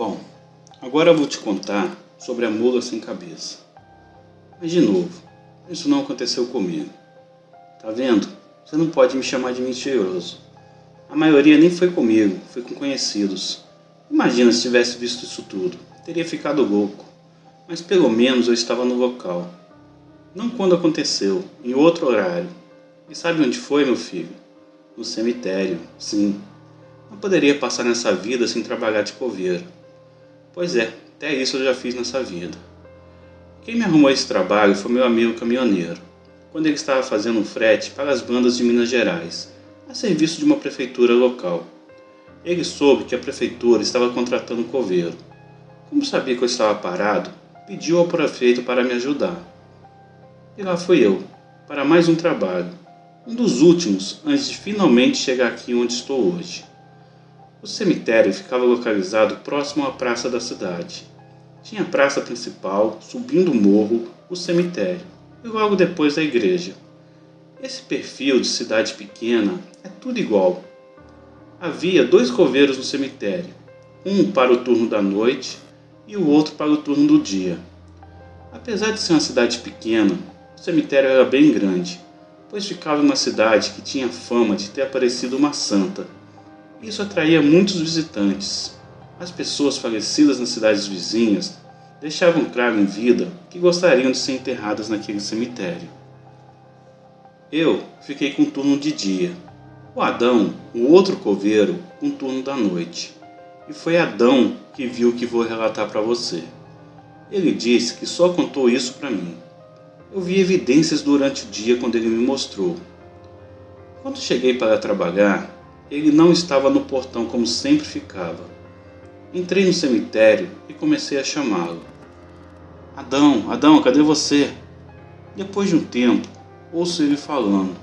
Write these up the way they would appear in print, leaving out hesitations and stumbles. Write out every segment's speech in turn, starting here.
Bom, agora eu vou te contar sobre a mula sem cabeça. Mas de novo, isso não aconteceu comigo. Tá vendo? Você não pode me chamar de mentiroso. A maioria nem foi comigo, foi com conhecidos. Imagina se tivesse visto isso tudo. Teria ficado louco. Mas pelo menos eu estava no local. Não quando aconteceu, em outro horário. E sabe onde foi, meu filho? No cemitério, sim. Não poderia passar nessa vida sem trabalhar de coveiro. Pois é, até isso eu já fiz nessa vida. Quem me arrumou esse trabalho foi meu amigo caminhoneiro, quando ele estava fazendo um frete para as bandas de Minas Gerais, a serviço de uma prefeitura local. Ele soube que a prefeitura estava contratando um coveiro. Como sabia que eu estava parado, pediu ao prefeito para me ajudar. E lá fui eu, para mais um trabalho, um dos últimos antes de finalmente chegar aqui onde estou hoje. O cemitério ficava localizado próximo à praça da cidade. Tinha a praça principal, subindo o morro, o cemitério, e logo depois a igreja. Esse perfil de cidade pequena é tudo igual. Havia 2 coveiros no cemitério, um para o turno da noite e o outro para o turno do dia. Apesar de ser uma cidade pequena, o cemitério era bem grande, pois ficava em uma cidade que tinha fama de ter aparecido uma santa. Isso atraía muitos visitantes. As pessoas falecidas nas cidades vizinhas deixavam claro em vida que gostariam de ser enterradas naquele cemitério. Eu fiquei com o turno de dia. O Adão, o outro coveiro, com o turno da noite. E foi Adão que viu o que vou relatar para você. Ele disse que só contou isso para mim. Eu vi evidências durante o dia quando ele me mostrou. Quando cheguei para trabalhar, ele não estava no portão como sempre ficava. Entrei no cemitério e comecei a chamá-lo. Adão, Adão, cadê você? Depois de um tempo, ouço ele falando.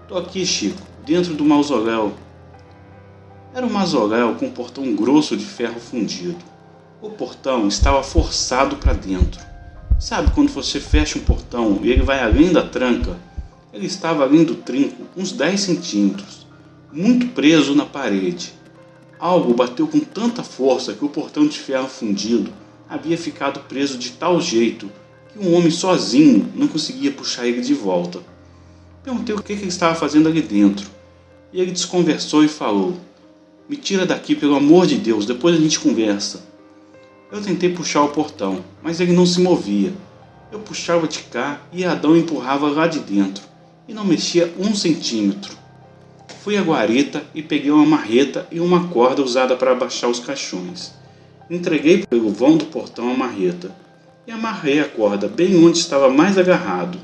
Tô aqui, Chico, dentro do mausoléu. Era um mausoléu com um portão grosso de ferro fundido. O portão estava forçado para dentro. Sabe quando você fecha um portão e ele vai além da tranca? Ele estava além do trinco, uns 10 centímetros. Muito preso na parede. Algo bateu com tanta força que o portão de ferro fundido havia ficado preso de tal jeito que um homem sozinho não conseguia puxar ele de volta. Perguntei o que ele estava fazendo ali dentro, e ele desconversou e falou: me tira daqui, pelo amor de Deus, depois a gente conversa. Eu tentei puxar o portão, mas ele não se movia. Eu puxava de cá e Adão empurrava lá de dentro, e não mexia 1 centímetro. Fui à guarita e peguei uma marreta e uma corda usada para abaixar os caixões. Entreguei pelo vão do portão a marreta e amarrei a corda bem onde estava mais agarrado.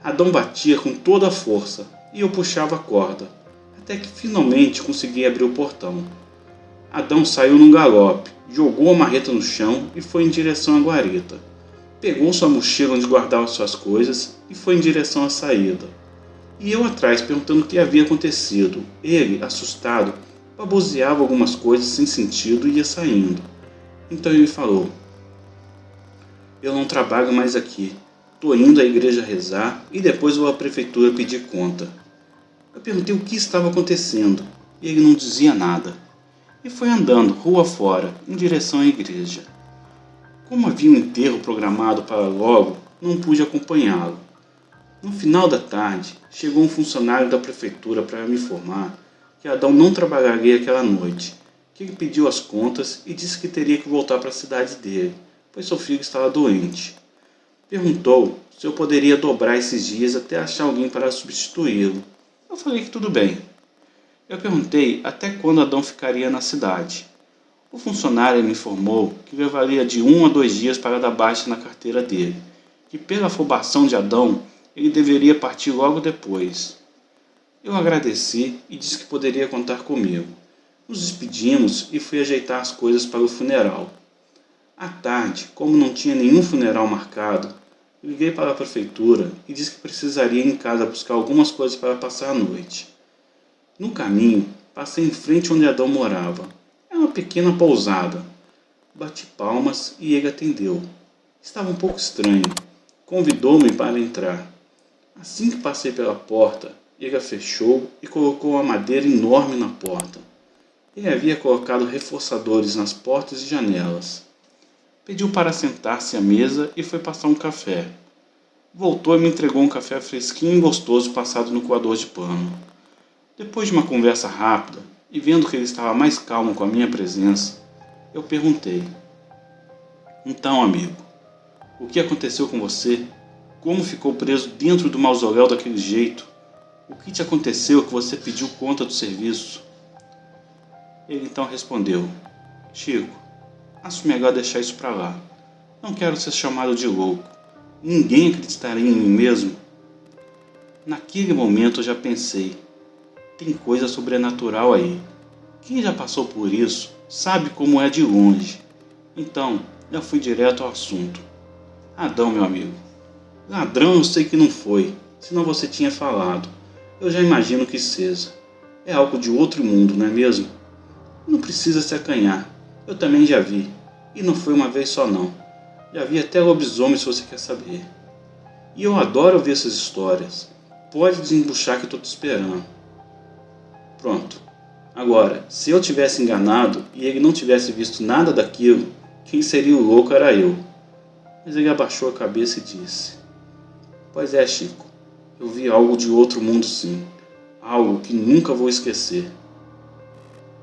Adão batia com toda a força e eu puxava a corda, até que finalmente consegui abrir o portão. Adão saiu num galope, jogou a marreta no chão e foi em direção à guarita. Pegou sua mochila onde guardava suas coisas e foi em direção à saída. E eu atrás, perguntando o que havia acontecido. Ele, assustado, baboseava algumas coisas sem sentido e ia saindo. Então ele falou: eu não trabalho mais aqui. Estou indo à igreja rezar e depois vou à prefeitura pedir conta. Eu perguntei o que estava acontecendo e ele não dizia nada. E foi andando, rua fora, em direção à igreja. Como havia um enterro programado para logo, não pude acompanhá-lo. No final da tarde, chegou um funcionário da prefeitura para me informar que Adão não trabalharia aquela noite, que ele pediu as contas e disse que teria que voltar para a cidade dele, pois seu filho estava doente. Perguntou se eu poderia dobrar esses dias até achar alguém para substituí-lo. Eu falei que tudo bem. Eu perguntei até quando Adão ficaria na cidade. O funcionário me informou que levaria de 1 a 2 dias para dar baixa na carteira dele, que pela afobação de Adão, ele deveria partir logo depois. Eu agradeci e disse que poderia contar comigo. Nos despedimos e fui ajeitar as coisas para o funeral. À tarde, como não tinha nenhum funeral marcado, liguei para a prefeitura e disse que precisaria ir em casa buscar algumas coisas para passar a noite. No caminho, passei em frente onde Adão morava. Era uma pequena pousada. Bati palmas e ele atendeu. Estava um pouco estranho. Convidou-me para entrar. Assim que passei pela porta, ele a fechou e colocou uma madeira enorme na porta. Ele havia colocado reforçadores nas portas e janelas. Pediu para sentar-se à mesa e foi passar um café. Voltou e me entregou um café fresquinho e gostoso passado no coador de pano. Depois de uma conversa rápida, e vendo que ele estava mais calmo com a minha presença, eu perguntei: "Então, amigo, o que aconteceu com você? Como ficou preso dentro do mausoléu daquele jeito? O que te aconteceu que você pediu conta do serviço?" Ele então respondeu: "Chico, acho melhor deixar isso para lá. Não quero ser chamado de louco. Ninguém acreditaria em mim mesmo." Naquele momento eu já pensei: tem coisa sobrenatural aí. Quem já passou por isso sabe como é de longe. Então, já fui direto ao assunto. "Adão, meu amigo, ladrão eu sei que não foi, senão você tinha falado. Eu já imagino que seja. É algo de outro mundo, não é mesmo? Não precisa se acanhar. Eu também já vi. E não foi uma vez só não. Já vi até lobisomem se você quer saber. E eu adoro ouvir essas histórias. Pode desembuchar que eu estou te esperando." Pronto. Agora, se eu tivesse enganado e ele não tivesse visto nada daquilo, quem seria o louco era eu. Mas ele abaixou a cabeça e disse: "Pois é, Chico. Eu vi algo de outro mundo sim. Algo que nunca vou esquecer."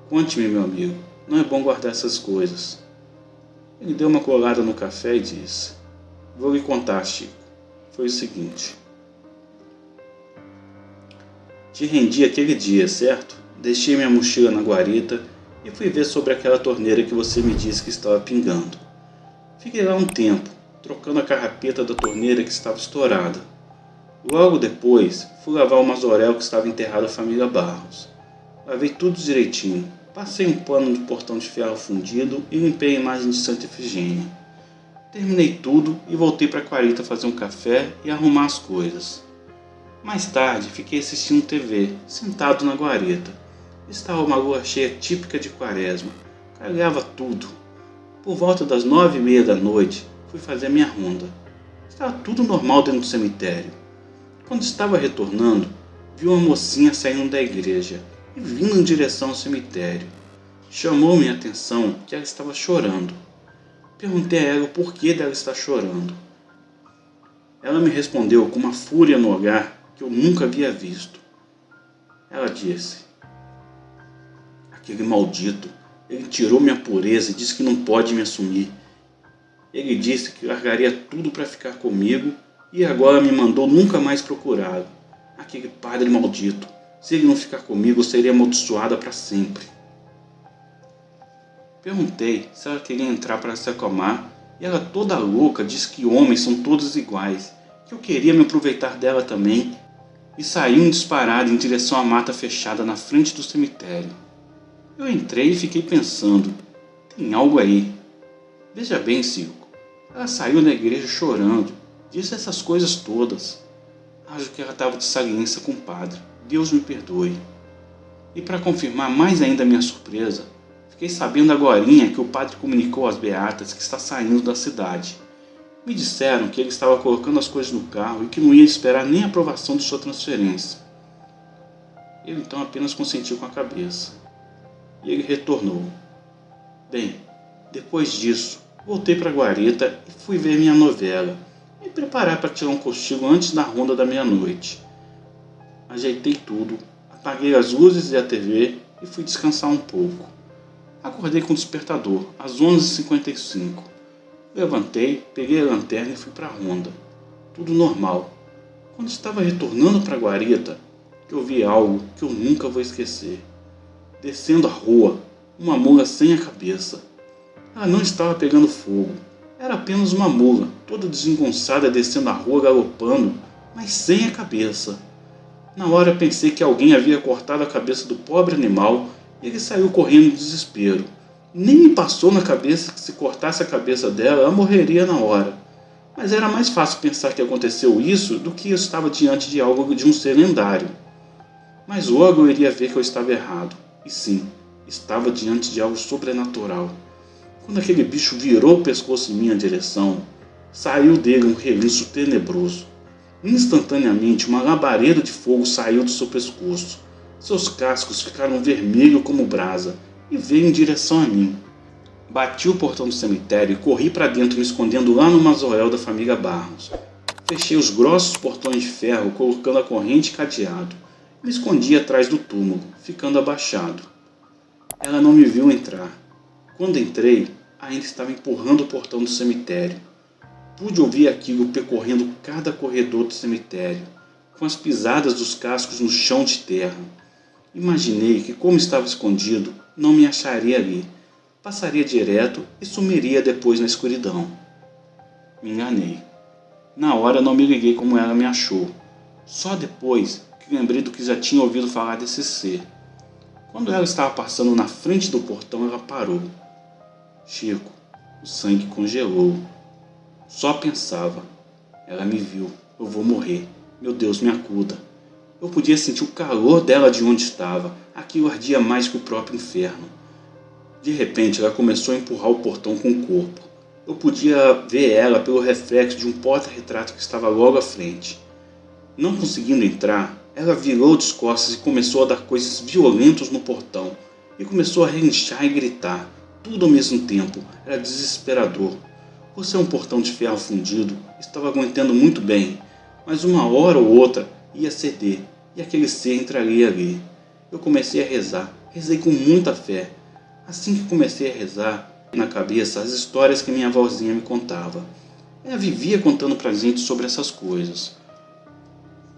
"Conte-me, meu amigo. Não é bom guardar essas coisas." Ele deu uma colada no café e disse: "Vou lhe contar, Chico. Foi o seguinte. Te rendi aquele dia, certo? Deixei minha mochila na guarita e fui ver sobre aquela torneira que você me disse que estava pingando. Fiquei lá um tempo, trocando a carrapeta da torneira que estava estourada. Logo depois, fui lavar o mausoléu que estava enterrado a família Barros. Lavei tudo direitinho. Passei um pano no portão de ferro fundido e limpei a imagem de Santa Efigênia. Terminei tudo e voltei para a guarita fazer um café e arrumar as coisas. Mais tarde, fiquei assistindo TV, sentado na guarita. Estava uma lua cheia típica de quaresma. Clareava tudo. Por volta das 9:30 da noite, fui fazer minha ronda. Estava tudo normal dentro do cemitério. Quando estava retornando, vi uma mocinha saindo da igreja e vindo em direção ao cemitério. Chamou minha atenção que ela estava chorando. Perguntei a ela o porquê dela estar chorando. Ela me respondeu com uma fúria no olhar que eu nunca havia visto. Ela disse: "Aquele maldito, ele tirou minha pureza e disse que não pode me assumir. Ele disse que largaria tudo para ficar comigo e agora me mandou nunca mais procurá-lo. Aquele padre maldito. Se ele não ficar comigo, eu seria amaldiçoada para sempre." Perguntei se ela queria entrar para se acalmar e ela, toda louca, disse que homens são todos iguais, que eu queria me aproveitar dela também, e saiu disparada em direção à mata fechada na frente do cemitério. Eu entrei e fiquei pensando: tem algo aí. Veja bem, Silco, ela saiu da igreja chorando, disse essas coisas todas. Acho que ela estava de saliência com o padre. Deus me perdoe. E para confirmar mais ainda a minha surpresa, fiquei sabendo agorinha que o padre comunicou às beatas que está saindo da cidade. Me disseram que ele estava colocando as coisas no carro e que não ia esperar nem a aprovação de sua transferência. Eu então apenas consenti com a cabeça. E ele retornou: "Bem, depois disso, voltei para a guarita e fui ver minha novela, me preparar para tirar um cochilo antes da ronda da meia-noite. Ajeitei tudo, apaguei as luzes e a TV e fui descansar um pouco. Acordei com o despertador, às 11h55. Levantei, peguei a lanterna e fui para a ronda. Tudo normal. Quando estava retornando para a guarita, eu vi algo que eu nunca vou esquecer. Descendo a rua, uma mula sem a cabeça. Ela não estava pegando fogo. Era apenas uma mula, toda desengonçada, descendo a rua galopando, mas sem a cabeça. Na hora pensei que alguém havia cortado a cabeça do pobre animal e ele saiu correndo em desespero. Nem me passou na cabeça que se cortasse a cabeça dela, ela morreria na hora. Mas era mais fácil pensar que aconteceu isso do que eu estava diante de algo de um ser lendário. Mas logo eu iria ver que eu estava errado. E sim, estava diante de algo sobrenatural. Quando aquele bicho virou o pescoço em minha direção, saiu dele um relincho tenebroso. Instantaneamente, uma labareda de fogo saiu do seu pescoço. Seus cascos ficaram vermelhos como brasa, e veio em direção a mim. Bati o portão do cemitério e corri para dentro, me escondendo lá no mausoléu da família Barros. Fechei os grossos portões de ferro, colocando a corrente e cadeado. Me escondi atrás do túmulo, ficando abaixado. Ela não me viu entrar. Quando entrei, ainda estava empurrando o portão do cemitério. Pude ouvir aquilo percorrendo cada corredor do cemitério, com as pisadas dos cascos no chão de terra. Imaginei que, como estava escondido, não me acharia ali. Passaria direto e sumiria depois na escuridão. Me enganei. Na hora não me liguei como ela me achou. Só depois que lembrei do que já tinha ouvido falar desse ser. Quando ela estava passando na frente do portão, ela parou. Chico, o sangue congelou. Só pensava. Ela me viu. Eu vou morrer. Meu Deus, me acuda. Eu podia sentir o calor dela de onde estava. Aquilo ardia mais que o próprio inferno. De repente, ela começou a empurrar o portão com o corpo. Eu podia ver ela pelo reflexo de um porta-retrato que estava logo à frente. Não conseguindo entrar, ela virou de costas e começou a dar coices violentos no portão. E começou a relinchar e gritar, tudo ao mesmo tempo. Era desesperador. Por ser um portão de ferro fundido, estava aguentando muito bem, mas uma hora ou outra ia ceder e aquele ser entraria ali. Eu comecei a rezar, rezei com muita fé. Assim que comecei a rezar, na cabeça as histórias que minha avózinha me contava. Ela vivia contando pra gente sobre essas coisas.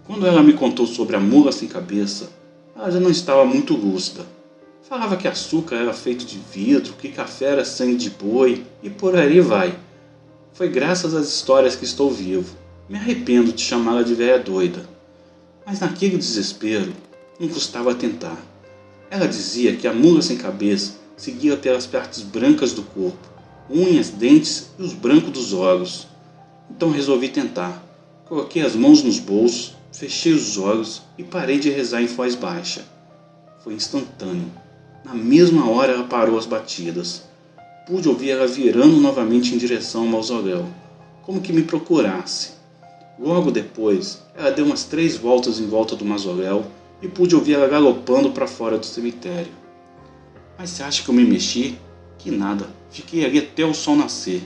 Quando ela me contou sobre a mula sem cabeça, ela já não estava muito lúcida. Falava que açúcar era feito de vidro, que café era sangue de boi e por aí vai. Foi graças às histórias que estou vivo. Me arrependo de chamá-la de velha doida. Mas naquele desespero, não custava tentar. Ela dizia que a mula sem cabeça seguia pelas partes brancas do corpo, unhas, dentes e os brancos dos olhos. Então resolvi tentar. Coloquei as mãos nos bolsos, fechei os olhos e parei de rezar em voz baixa. Foi instantâneo. Na mesma hora ela parou as batidas. Pude ouvir ela virando novamente em direção ao mausoléu, como que me procurasse. Logo depois, ela deu umas 3 voltas em volta do mausoléu e pude ouvir ela galopando para fora do cemitério. Mas você acha que eu me mexi? Que nada, fiquei ali até o sol nascer.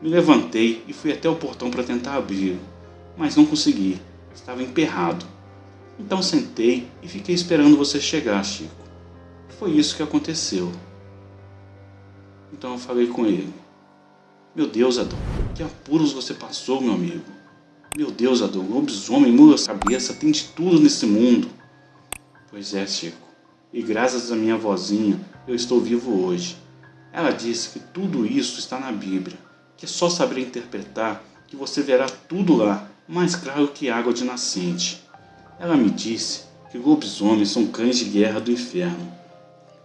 Me levantei e fui até o portão para tentar abrir, mas não consegui, estava emperrado. Então sentei e fiquei esperando você chegar, Chico. Foi isso que aconteceu. Então eu falei com ele. Meu Deus, Adão, que apuros você passou, meu amigo. Meu Deus, Adão, lobisomem, mula cabeça, tem de tudo nesse mundo. Pois é, Chico. E graças à minha vozinha, eu estou vivo hoje. Ela disse que tudo isso está na Bíblia, que é só saber interpretar que você verá tudo lá, mais claro que água de nascente. Ela me disse que lobisomens são cães de guerra do inferno,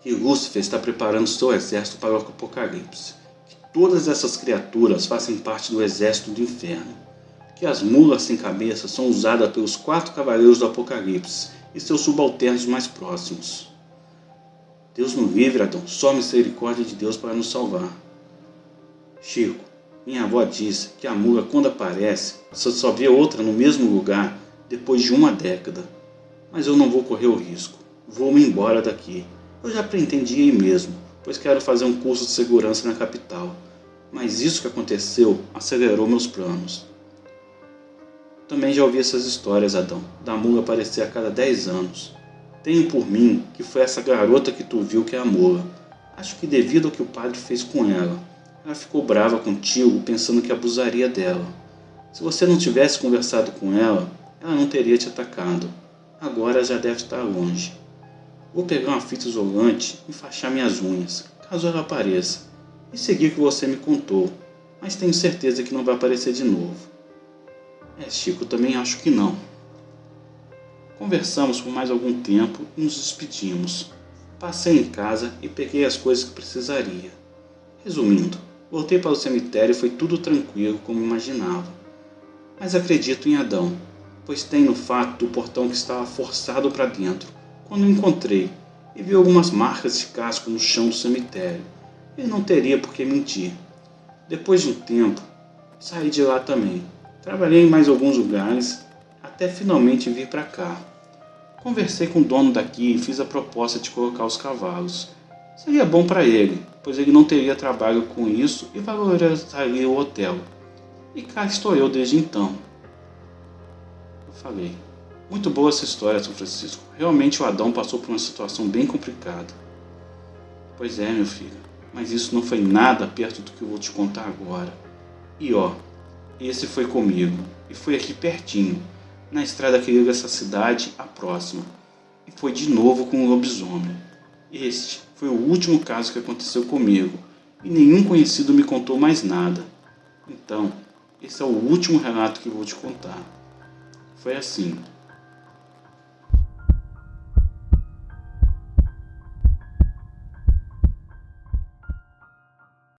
que Lúcifer está preparando seu exército para o Apocalipse, que todas essas criaturas fazem parte do exército do inferno, que as mulas sem cabeça são usadas pelos 4 cavaleiros do Apocalipse e seus subalternos mais próximos. Deus nos livre, Adão, só a misericórdia de Deus para nos salvar. Chico, minha avó disse que a mula, quando aparece, você só vê outra no mesmo lugar depois de 1 década. Mas eu não vou correr o risco. Vou-me embora daqui. Eu já pretendia ir mesmo, pois quero fazer um curso de segurança na capital. Mas isso que aconteceu acelerou meus planos. Também já ouvi essas histórias, Adão, da mula aparecer a cada 10 anos. Tenho por mim que foi essa garota que tu viu que é a mula. Acho que devido ao que o padre fez com ela, ela ficou brava contigo pensando que abusaria dela. Se você não tivesse conversado com ela, ela não teria te atacado. Agora já deve estar longe. Vou pegar uma fita isolante e enfaixar minhas unhas, caso ela apareça, e seguir o que você me contou, mas tenho certeza que não vai aparecer de novo. Chico, também acho que não. Conversamos por mais algum tempo e nos despedimos. Passei em casa e peguei as coisas que precisaria. Resumindo, voltei para o cemitério e foi tudo tranquilo como imaginava. Mas acredito em Adão, pois tem no fato do portão que estava forçado para dentro, quando o encontrei, e vi algumas marcas de casco no chão do cemitério. Ele não teria por que mentir. Depois de um tempo, saí de lá também. Trabalhei em mais alguns lugares, até finalmente vir para cá. Conversei com o dono daqui e fiz a proposta de colocar os cavalos. Seria bom para ele, pois ele não teria trabalho com isso e valorizaria o hotel. E cá estou eu desde então. Eu falei: muito boa essa história, São Francisco. Realmente o Adão passou por uma situação bem complicada. Pois é, meu filho, mas isso não foi nada perto do que eu vou te contar agora. E ó, esse foi comigo, e foi aqui pertinho, na estrada que liga essa cidade à próxima. E foi de novo com um lobisomem. Este foi o último caso que aconteceu comigo, e nenhum conhecido me contou mais nada. Então, esse é o último relato que vou te contar. Foi assim: